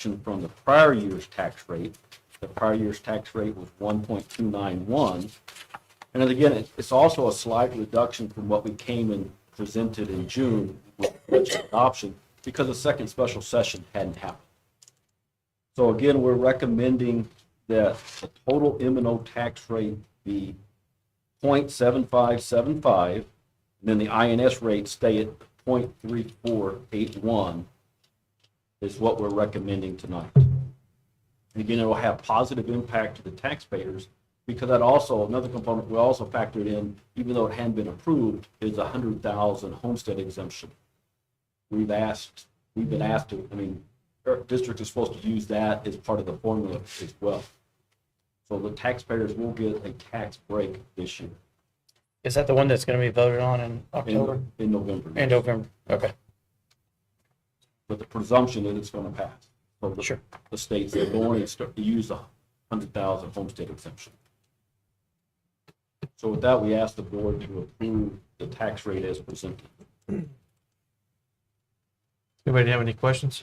from the prior year's tax rate. The prior year's tax rate was 1.291. And then again, it's also a slight reduction from what we came and presented in June with budget adoption because the second special session hadn't happened. So again, we're recommending that the total M&O tax rate be 0.7575, and then the INS rate stay at 0.3481 is what we're recommending tonight. And again, it will have positive impact to the taxpayers because that also, another component we also factored in, even though it hadn't been approved, is a 100,000 homestead exemption. We've been asked to, our district is supposed to use that as part of the formula as well. So the taxpayers will get a tax break this year. Is that the one that's going to be voted on in October? In November. In November, okay. But the presumption that it's going to pass. So Sure. The states that go on and start to use the 100,000 homestead exemption. So with that, we ask the board to approve the tax rate as presented. Anybody have any questions?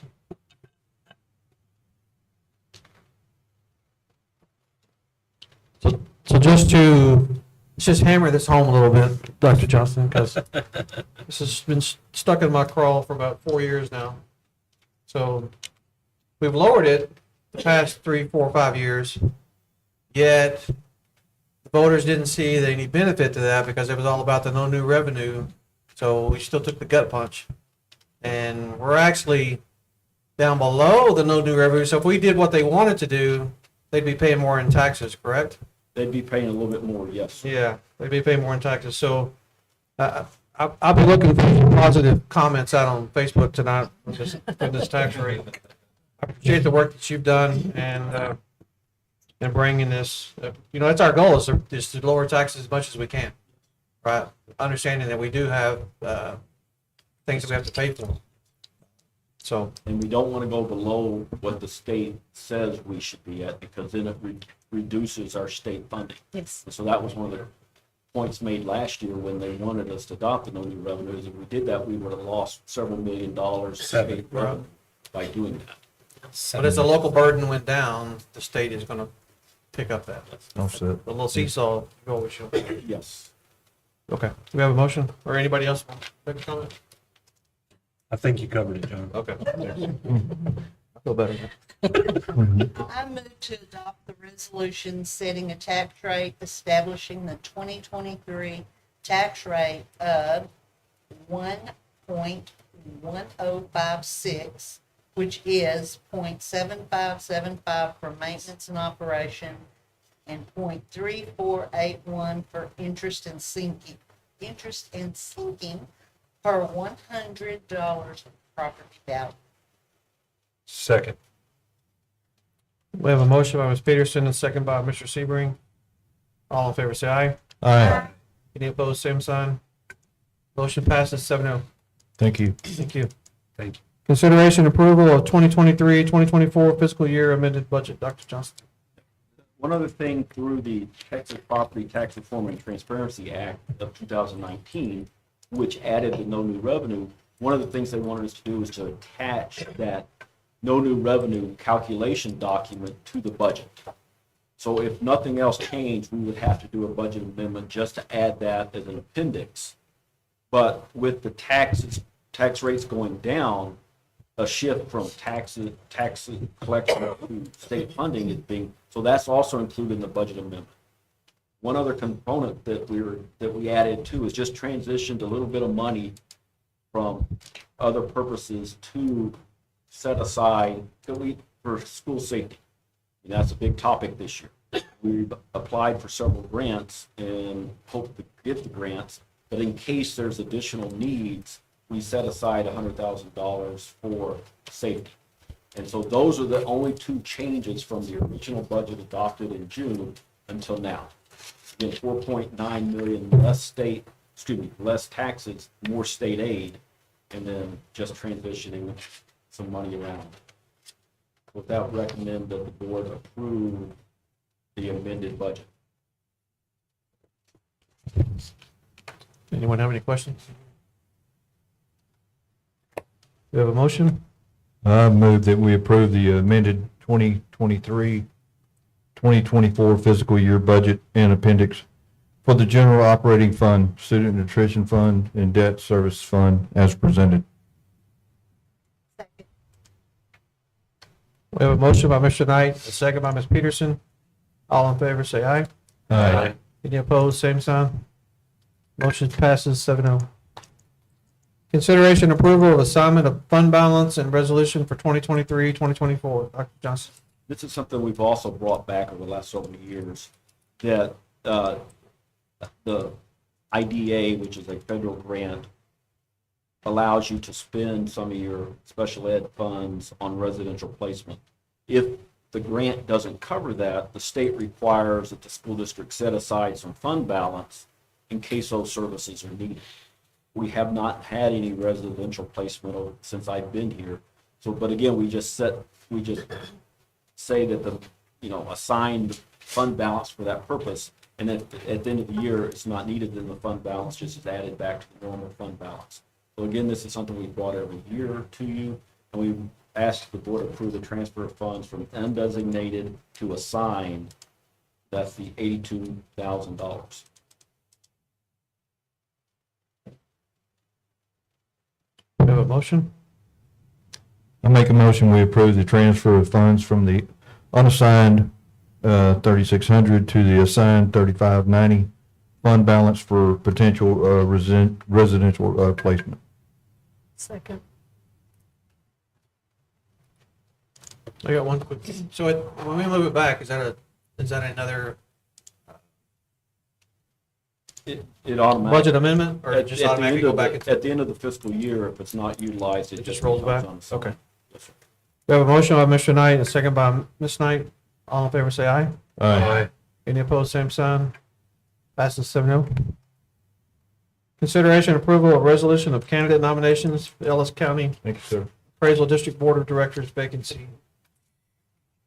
So just to just hammer this home a little bit, Dr. Johnston, because this has been stuck in my craw for about 4 years now. So we've lowered it the past 3, 4, 5 years, yet the voters didn't see any benefit to that because it was all about the no new revenue. So we still took the gut punch. And we're actually down below the no new revenue. So if we did what they wanted to do, they'd be paying more in taxes, correct? They'd be paying a little bit more, yes. Yeah, they'd be paying more in taxes. So I'll be looking for some positive comments out on Facebook tonight with this tax rate. I appreciate the work that you've done and bringing this. That's our goal is to lower taxes as much as we can, right? Understanding that we do have things that we have to pay for. So, and we don't want to go below what the state says we should be at because then it reduces our state funding. Yes. And so that was one of the points made last year when they wanted us to adopt the no new revenues. If we did that, we would have lost several $1 million to state revenue by doing that. but as the local burden went down, the state is going to pick up that. Offset. The little seesaw you always show. Yes. Okay. Do we have a motion or anybody else want to make a comment? I think you covered it, John. Okay. I feel better now. I move to adopt the resolution setting a tax rate establishing the 2023 tax rate of 1.1056, which is 0.7575 for maintenance and operation and 0.3481 for interest and sinking per $100 of property value. Second. We have a motion by Ms. Peterson and second by Mr. Sebring. All in favor, say aye. Aye. Any opposed, same sign. Motion passes 7-0. Thank you. Thank you. Thank you. Consideration approval of 2023-2024 fiscal year amended budget. Dr. Johnston. One other thing through the Texas Property Tax Reform and Transparency Act of 2019, which added the no new revenue, one of the things they wanted us to do was to attach that no new revenue calculation document to the budget. So if nothing else changed, we would have to do a budget amendment just to add that as an appendix. But with the tax rates going down, a shift from tax collection to state funding is being, so that's also included in the budget amendment. One other component that we added too is just transitioned a little bit of money from other purposes to set aside for school safety. And that's a big topic this year. We've applied for several grants and hope to get the grants, but in case there's additional needs, we set aside $100,000 for safety. And so those are the only two changes from the original budget adopted in June until now. Again, 4.9 million less taxes, more state aid, and then just transitioning some money around. With that, recommend that the board approve the amended budget. Anyone have any questions? We have a motion I move that we approve the amended 2023-2024 fiscal year budget and appendix for the general operating fund, student nutrition fund, and debt service fund as presented. Second. We have a motion by Mr. Knight, a second by Ms. Peterson. All in favor, say aye. Aye. Any opposed, same sign. Motion passes 7-0. Consideration approval of assignment of fund balance and resolution for 2023-2024. Dr. Johnson. This is something we've also brought back over the last several years, that the IDA, which is a federal grant, allows you to spend some of your special ed funds on residential placement. If the grant doesn't cover that, the state requires that the school district set aside some fund balance in case those services are needed. We have not had any residential placement since I've been here. So, but again, we just say that the, assigned fund balance for that purpose. And at the end of the year, it's not needed, then the fund balance just is added back to the normal fund balance. So again, this is something we brought every year to you, and we asked the board to approve the transfer of funds from undesignated to assigned. That's the $82,000. We have a motion. I make a motion, we approve the transfer of funds from the unassigned 3,600 to the assigned 3,590 fund balance for potential residential placement. Second. I got one quick, so when we move it back, is that another It automatically. budget amendment, or just the automatically end go of back the- into? At the end of the fiscal year, if it's not utilized, It it just just rolls becomes back? unassigned. Okay. Yes, sir. We have a motion by Mr. Knight, and a second by Ms. Knight. All in favor, say aye. Aye. Any opposed, same sign. Passes 7-0. Consideration and approval of resolution of candidate nominations for Ellis County Thank you, sir. Appraisal District Board of Directors vacancy.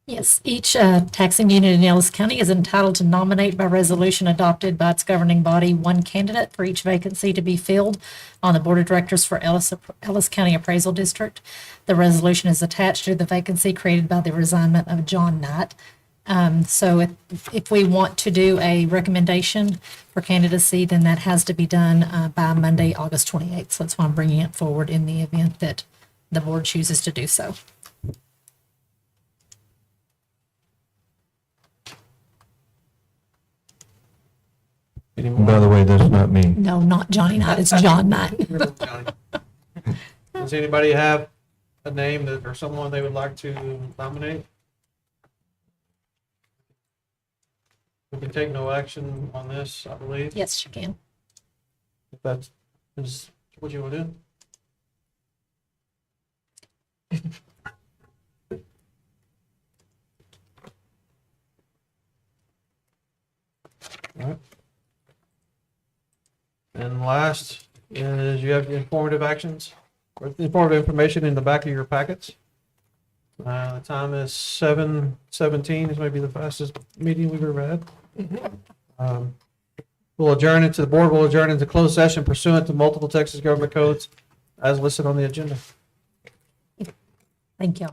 Yes, each taxing unit in Ellis County is entitled to nominate by resolution adopted by its governing body one candidate for each vacancy to be filled on the Board of Directors for Ellis County Appraisal District. The resolution is attached to the vacancy created by the resignment of John Knight. So if we want to do a recommendation for candidacy, then that has to be done by Monday, August 28th. So that's why I'm bringing it forward in the event that the board chooses to do so. Any By more? the way, that's not me. No, not Johnny Knight, it's John Knight. Does anybody have a name that, or someone they would like to nominate? We can take no action on this, I believe. Yes, you can. If that's, is what you want to do? All right. And last is you have informative actions, or informative information in the back of your packets. The time is 7:17. This may be the fastest meeting we've ever had. The board will adjourn into closed session pursuant to multiple Texas government codes as listed on the agenda. Thank you.